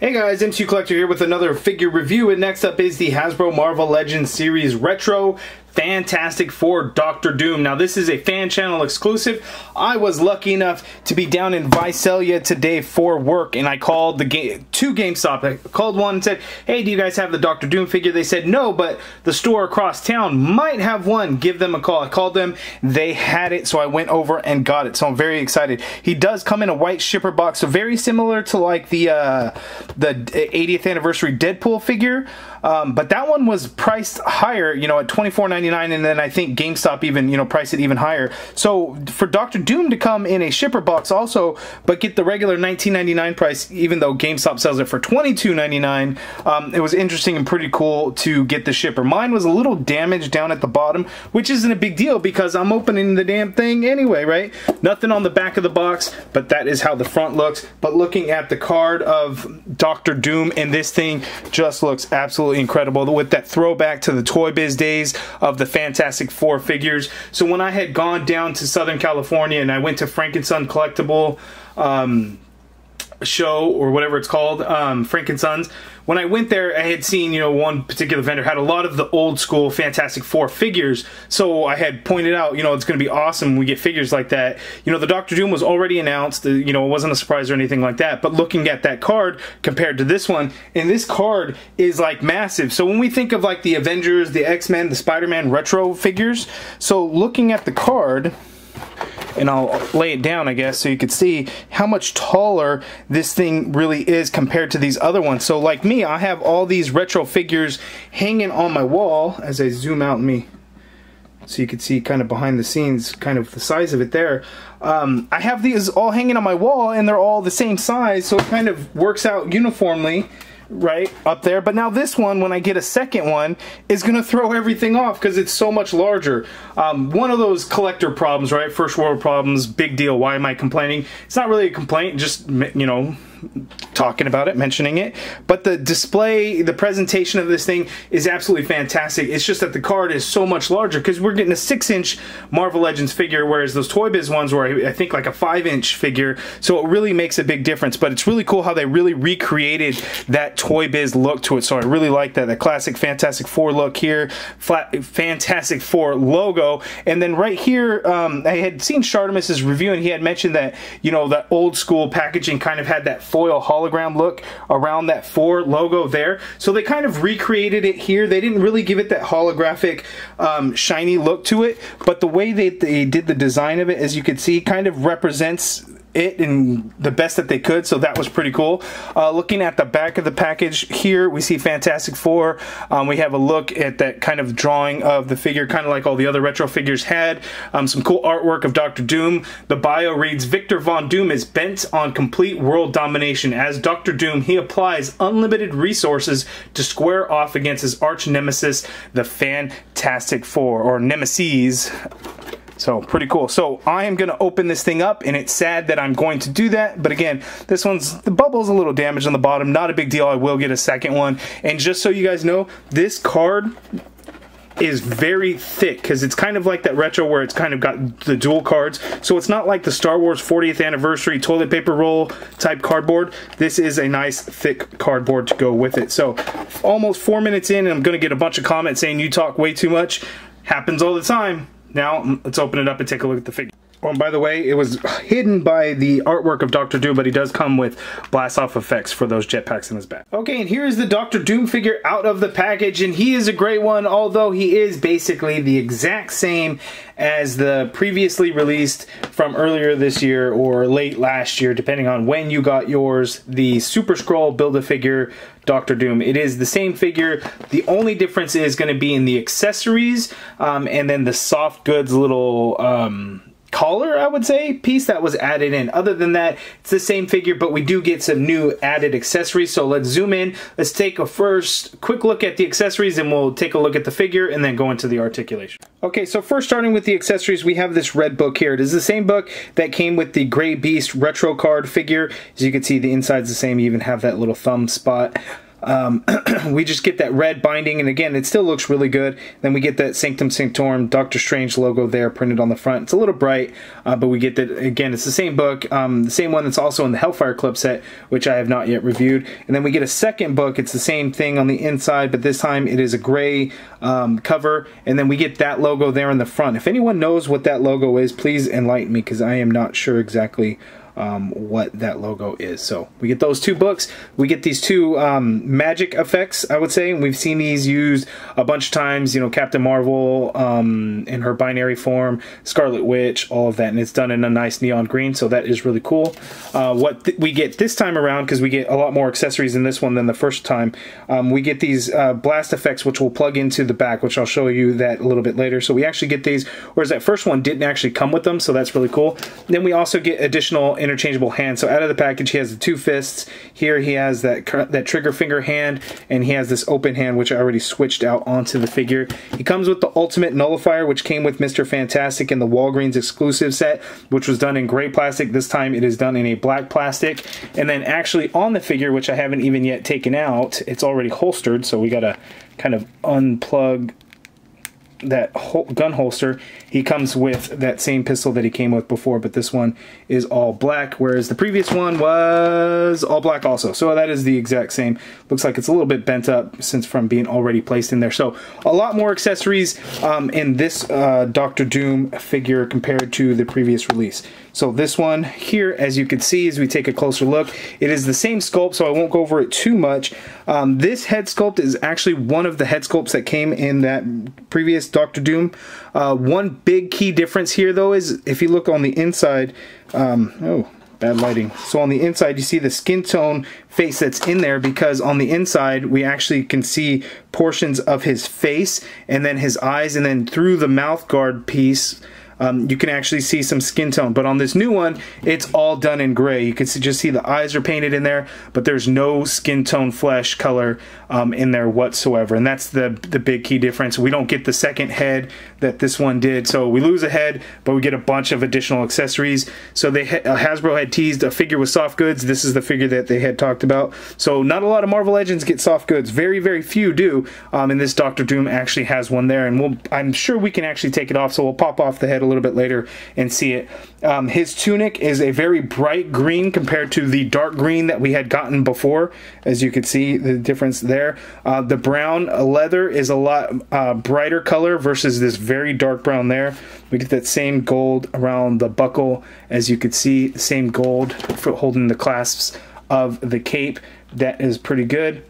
Hey guys, MCU Collector here with another figure review, and next up is the Hasbro Marvel Legends Series Retro Fantastic Four Doctor Doom. Now this is a fan channel exclusive. I was lucky enough to be down in Visalia today for work, and I called the two GameStop. I called one and said, hey, do you guys have the Doctor Doom figure? They said no, but the store across town might have one. Give them a call. I called them. They had it, so I went over and got it. So I'm very excited. He does come in a white shipper box, so very similar to like the 80th anniversary Deadpool figure. But that one was priced higher, you know, at $24.99, and then I think GameStop even, you know, priced it even higher. So for Doctor Doom to come in a shipper box also, but get the regular $19.99 price, even though GameStop sells it for $22.99, it was interesting and pretty cool to get the shipper. Mine was a little damaged down at the bottom, which isn't a big deal because I'm opening the damn thing anyway, right? Nothing on the back of the box, but that is how the front looks. But looking at the card of Doctor Doom, and this thing just looks absolutely incredible with that throwback to the ToyBiz days of the Fantastic Four figures. So when I had gone down to Southern California and I went to Frankenson Collectible show, or whatever it's called, Frankensons, when I went there, I had seen, you know, one particular vendor had a lot of the old school Fantastic Four figures. So I had pointed out, you know, it's going to be awesome when we get figures like that. You know, the Doctor Doom was already announced. You know, it wasn't a surprise or anything like that. But looking at that card compared to this one, and this card is like massive. So when we think of like the Avengers, the X-Men, the Spider-Man retro figures, so looking at the card, and I'll lay it down, I guess, so you can see how much taller this thing really is compared to these other ones. So like me, I have all these retro figures hanging on my wall. As I zoom out me, so you can see kind of behind the scenes, kind of the size of it there. I have these all hanging on my wall, and they're all the same size, so it kind of works out uniformly right up there. But now this one, when I get a second one, is gonna throw everything off because it's so much larger. One of those collector problems, right? First world problems, big deal. Why am I complaining? It's not really a complaint, just, you know, talking about it, mentioning it. But the display, the presentation of this thing is absolutely fantastic. It's just that the card is so much larger because we're getting a 6-inch Marvel Legends figure, whereas those ToyBiz ones were, I think, like a 5-inch figure. So it really makes a big difference. But it's really cool how they really recreated that ToyBiz look to it. So I really like that. The classic Fantastic Four look here, flat Fantastic Four logo. And then right here, I had seen Shartimus's review, and he had mentioned that, you know, that old school packaging kind of had that foil hologram look around that 4 logo there. So they kind of recreated it here. They didn't really give it that holographic shiny look to it, but the way they did the design of it, as you can see, kind of represents it in the best that they could. So that was pretty cool. Looking at the back of the package here, we see Fantastic Four. We have a look at that kind of drawing of the figure, kind of like all the other retro figures had. Some cool artwork of Doctor Doom. The bio reads, Victor Von Doom is bent on complete world domination. As Doctor Doom, he applies unlimited resources to square off against his arch nemesis, the Fantastic Four, or Nemesis. So pretty cool. So I am going to open this thing up, and it's sad that I'm going to do that. But again, this one's, the bubble's a little damaged on the bottom. Not a big deal. I will get a second one. And just so you guys know, this card is very thick because it's kind of like that retro where it's kind of got the dual cards. So it's not like the Star Wars 40th anniversary toilet paper roll type cardboard. This is a nice thick cardboard to go with it. So almost 4 minutes in, and I'm going to get a bunch of comments saying you talk way too much. Happens all the time. Now, let's open it up and take a look at the figure. Oh, and by the way, it was hidden by the artwork of Doctor Doom, but he does come with blast-off effects for those jetpacks in his back. Okay, and here's the Doctor Doom figure out of the package, and he is a great one, although he is basically the exact same as the previously released from earlier this year or late last year, depending on when you got yours, the Super Skrull Build-A-Figure Doctor Doom. It is the same figure. The only difference is going to be in the accessories, and then the soft goods little collar, I would say, piece that was added in. Other than that, it's the same figure, but we do get some new added accessories. So let's zoom in. Let's take a first quick look at the accessories, and we'll take a look at the figure and then go into the articulation. Okay, so first starting with the accessories, we have this red book here. It is the same book that came with the Gray Beast retro card figure. As you can see, the inside's the same. You even have that little thumb spot. we just get that red binding, and again, it still looks really good. Then we get that Sanctum Sanctorum Doctor Strange logo there printed on the front. It's a little bright, but we get that, again, it's the same book, the same one that's also in the Hellfire Club set, which I have not yet reviewed. And then we get a second book. It's the same thing on the inside, but this time it is a gray cover, and then we get that logo there in the front. If anyone knows what that logo is, please enlighten me, because I am not sure exactly what that logo is. So we get those two books. We get these two magic effects, I would say, and we've seen these used a bunch of times. You know, Captain Marvel in her binary form, Scarlet Witch, all of that, and it's done in a nice neon green, so that is really cool. What we get this time around, because we get a lot more accessories in this one than the first time, we get these blast effects, which will plug into the back, which I'll show you that a little bit later. So we actually get these, whereas that first one didn't actually come with them, so that's really cool. Then we also get additional interchangeable hands. So out of the package, he has the two fists. Here he has that trigger finger hand, and he has this open hand, which I already switched out onto the figure. He comes with the ultimate nullifier, which came with Mr. Fantastic in the Walgreens exclusive set, which was done in gray plastic. This time it is done in a black plastic. And then actually on the figure, which I haven't even yet taken out, it's already holstered, so we gotta kind of unplug that gun holster. He comes with that same pistol that he came with before, but this one is all black, whereas the previous one was all black also. So that is the exact same. Looks like it's a little bit bent up since from being already placed in there. So a lot more accessories in this Doctor Doom figure compared to the previous release. So this one here, as you can see, as we take a closer look, it is the same sculpt, so I won't go over it too much. This head sculpt is actually one of the head sculpts that came in that previous Doctor Doom. One big key difference here, though, is if you look on the inside, oh, bad lighting. So on the inside, you see the skin tone face that's in there, because on the inside, we actually can see portions of his face, and then his eyes, and then through the mouth guard piece, you can actually see some skin tone. But on this new one, it's all done in gray. You can just see the eyes are painted in there, but there's no skin tone flesh color in there whatsoever. And that's the big key difference. We don't get the second head that this one did. So we lose a head, but we get a bunch of additional accessories. So they Hasbro had teased a figure with soft goods. This is the figure that they had talked about. So not a lot of Marvel Legends get soft goods. Very, very few do. And this Doctor Doom actually has one there. And I'm sure we can actually take it off. So we'll pop off the head a little bit later and see it. His tunic is a very bright green compared to the dark green that we had gotten before. As you can see the difference there. The brown leather is a lot brighter color versus this very dark brown there. We get that same gold around the buckle, as you can see, the same gold for holding the clasps of the cape. That is pretty good.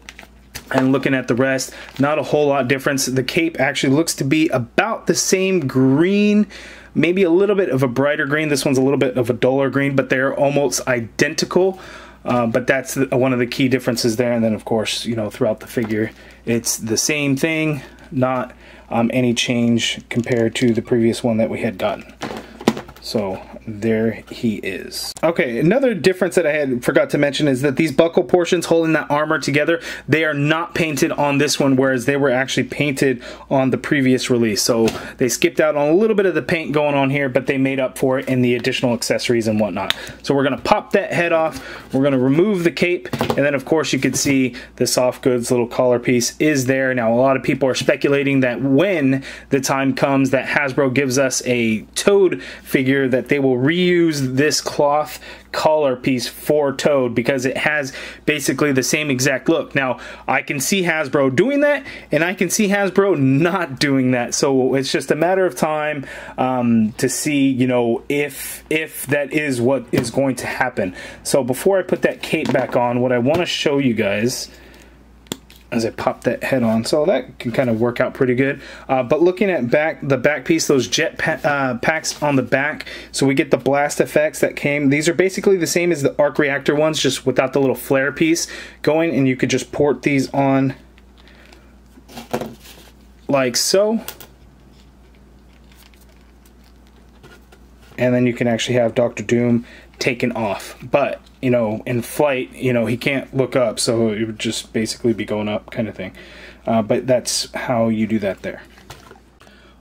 And looking at the rest, not a whole lot difference. The cape actually looks to be about the same green, maybe a little bit of a brighter green. This one's a little bit of a duller green, but they're almost identical. But that's one of the key differences there. And then, of course, you know, throughout the figure, it's the same thing, not any change compared to the previous one that we had gotten. So there he is. Okay, another difference that I had forgot to mention is that these buckle portions holding that armor together, they are not painted on this one, whereas they were actually painted on the previous release. So they skipped out on a little bit of the paint going on here, but they made up for it in the additional accessories and whatnot. So we're gonna pop that head off, we're gonna remove the cape, and then of course you can see the soft goods little collar piece is there. Now a lot of people are speculating that when the time comes that Hasbro gives us a Toad figure, that they will reuse this cloth collar piece for Toad, because it has basically the same exact look. Now I can see Hasbro doing that, and I can see Hasbro not doing that, so it's just a matter of time to see, you know, if that is what is going to happen. So before I put that cape back on, what I want to show you guys as I pop that head on, so that can kind of work out pretty good. But looking at the back piece, those jet packs on the back, so we get the blast effects that came. These are basically the same as the arc reactor ones, just without the little flare piece going, and you could just port these on like so. And then you can actually have Doctor Doom taken off. But, you know, in flight, you know, he can't look up, so it would just basically be going up kind of thing. But that's how you do that there.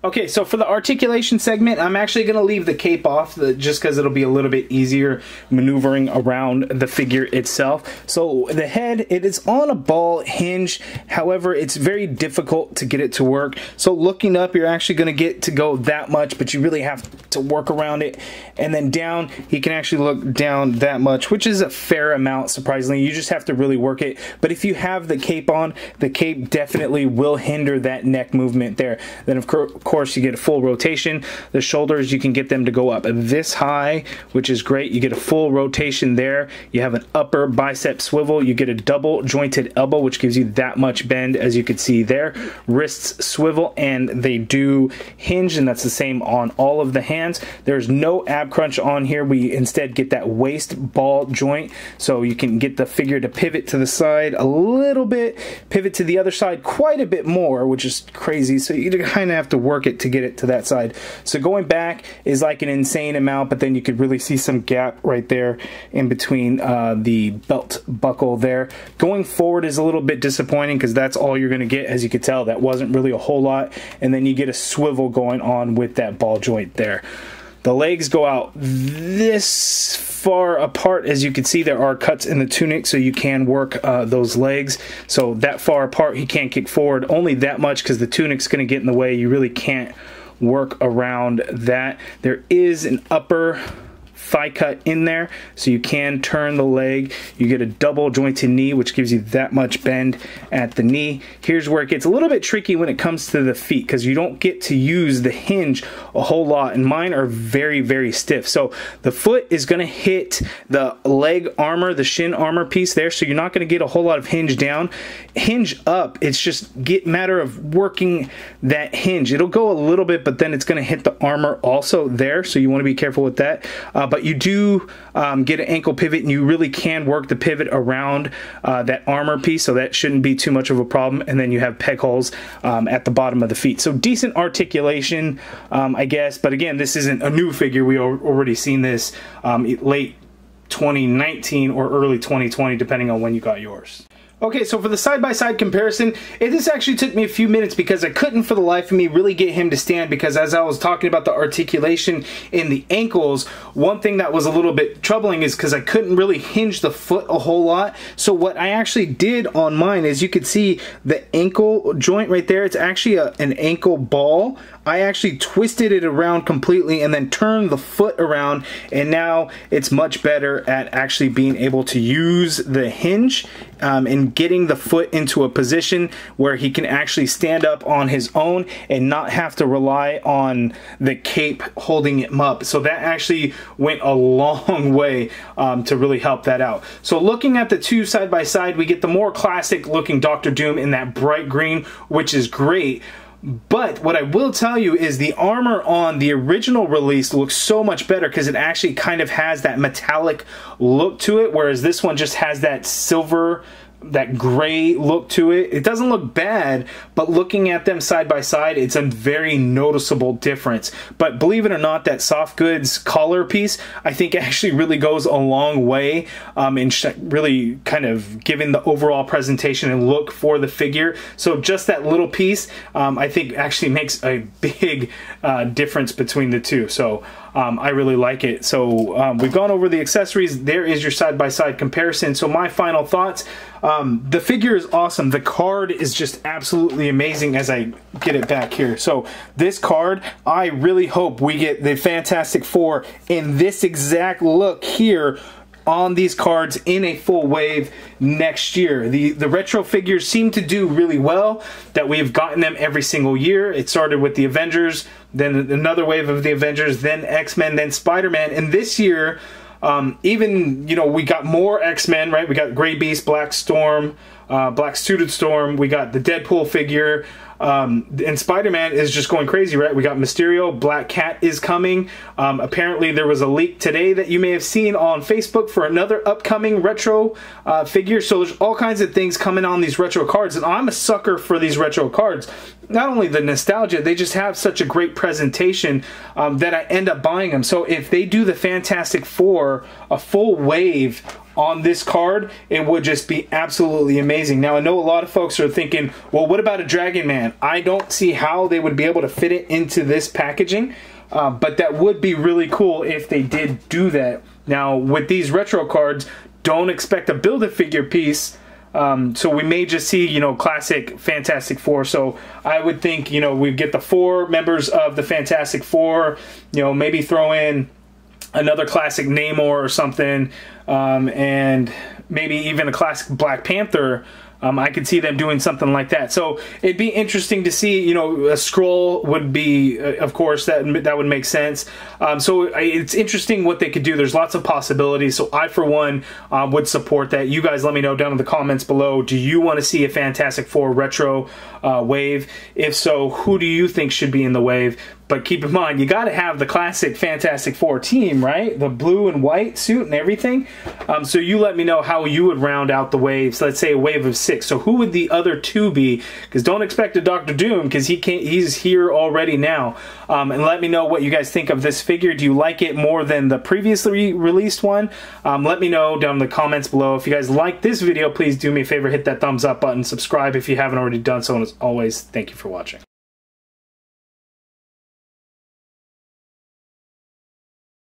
Okay, so for the articulation segment, I'm actually going to leave the cape off just because it'll be a little bit easier maneuvering around the figure itself. So the head, it is on a ball hinge. However, it's very difficult to get it to work. So looking up, you're actually going to get to go that much, but you really have to work around it. And then down, you can actually look down that much, which is a fair amount, surprisingly. You just have to really work it. But if you have the cape on, the cape definitely will hinder that neck movement there. Then of course you get a full rotation. The shoulders, you can get them to go up this high, which is great. You get a full rotation there. You have an upper bicep swivel. You get a double jointed elbow, which gives you that much bend, as you can see there. Wrists swivel, and they do hinge, and that's the same on all of the hands. There's no ab crunch on here. We instead get that waist ball joint, so you can get the figure to pivot to the side a little bit, pivot to the other side quite a bit more, which is crazy. So you kind of have to work it to get it to that side. So going back is like an insane amount, but then you could really see some gap right there in between the belt buckle there. Going forward is a little bit disappointing because that's all you're going to get. As you could tell, that wasn't really a whole lot. And then you get a swivel going on with that ball joint there. The legs go out this far apart. As you can see, there are cuts in the tunic, so you can work those legs. So that far apart, he can't kick forward only that much because the tunic's going to get in the way. You really can't work around that. There is an upper thigh cut in there, so you can turn the leg. You get a double jointed knee, which gives you that much bend at the knee. Here's where it gets a little bit tricky when it comes to the feet, because you don't get to use the hinge a whole lot, and mine are very, very stiff. So the foot is going to hit the leg armor, the shin armor piece there, so you're not going to get a whole lot of hinge down. Hinge up, it's just matter of working that hinge. It'll go a little bit, but then it's going to hit the armor also there, so you want to be careful with that. But you do get an ankle pivot, and you really can work the pivot around that armor piece, so that shouldn't be too much of a problem. And then you have peg holes at the bottom of the feet. So decent articulation, I guess. But again, this isn't a new figure. We already seen this late 2019 or early 2020, depending on when you got yours. Okay, so for the side-by-side comparison, this actually took me a few minutes because I couldn't for the life of me really get him to stand, because as I was talking about the articulation in the ankles, one thing that was a little bit troubling is because I couldn't really hinge the foot a whole lot. So what I actually did on mine is, you could see the ankle joint right there. It's actually an ankle ball. I actually twisted it around completely and then turned the foot around, and now it's much better at actually being able to use the hinge and getting the foot into a position where he can actually stand up on his own and not have to rely on the cape holding him up. So that actually went a long way to really help that out. So looking at the two side by side, we get the more classic looking Dr. Doom in that bright green, which is great. But what I will tell you is the armor on the original release looks so much better because it actually kind of has that metallic look to it, whereas this one just has that silver, that gray look to it. It doesn't look bad, but looking at them side by side, it's a very noticeable difference. But believe it or not, that soft goods collar piece, I think actually really goes a long way in really kind of giving the overall presentation and look for the figure. So just that little piece, I think actually makes a big difference between the two. So I really like it. So we've gone over the accessories. There is your side-by-side comparison. So my final thoughts, the figure is awesome. The card is just absolutely amazing as I get it back here. So this card, I really hope we get the Fantastic Four in this exact look here on these cards in a full wave next year. The retro figures seem to do really well, that we've gotten them every single year. It started with the Avengers, then another wave of the Avengers, then X-Men, then Spider-Man, and this year even, you know, we got more X-Men, right? We got Gray Beast, Black Storm, Black Suited Storm, we got the Deadpool figure, and Spider-Man is just going crazy, right? We got Mysterio, Black Cat is coming. Apparently there was a leak today that you may have seen on Facebook for another upcoming retro figure. So there's all kinds of things coming on these retro cards, and I'm a sucker for these retro cards. Not only the nostalgia, they just have such a great presentation that I end up buying them. So if they do the Fantastic Four, a full wave on this card, it would just be absolutely amazing. Now, I know a lot of folks are thinking, well, what about a Dragon Man? I don't see how they would be able to fit it into this packaging, but that would be really cool if they did do that. Now, with these retro cards, don't expect a Build-A-Figure piece, so we may just see, you know, classic Fantastic Four. So I would think, you know, we get the 4 members of the Fantastic Four, you know, maybe throw in another classic Namor or something, and maybe even a classic Black Panther. I could see them doing something like that. So it'd be interesting to see, you know, a Skrull would be, of course, that would make sense. So it's interesting what they could do. There's lots of possibilities. So I, for one, would support that. You guys let me know down in the comments below. Do you want to see a Fantastic Four retro wave? If so, who do you think should be in the wave? But keep in mind, you got to have the classic Fantastic Four team, right? The blue and white suit and everything. So you let me know how you would round out the waves. Let's say a wave of 6. So who would the other 2 be? Because don't expect a Dr. Doom, because he's here already now. And let me know what you guys think of this figure. Do you like it more than the previously released one? Let me know down in the comments below. If you guys like this video, please do me a favor, hit that thumbs up button, subscribe if you haven't already done so, and as always, thank you for watching.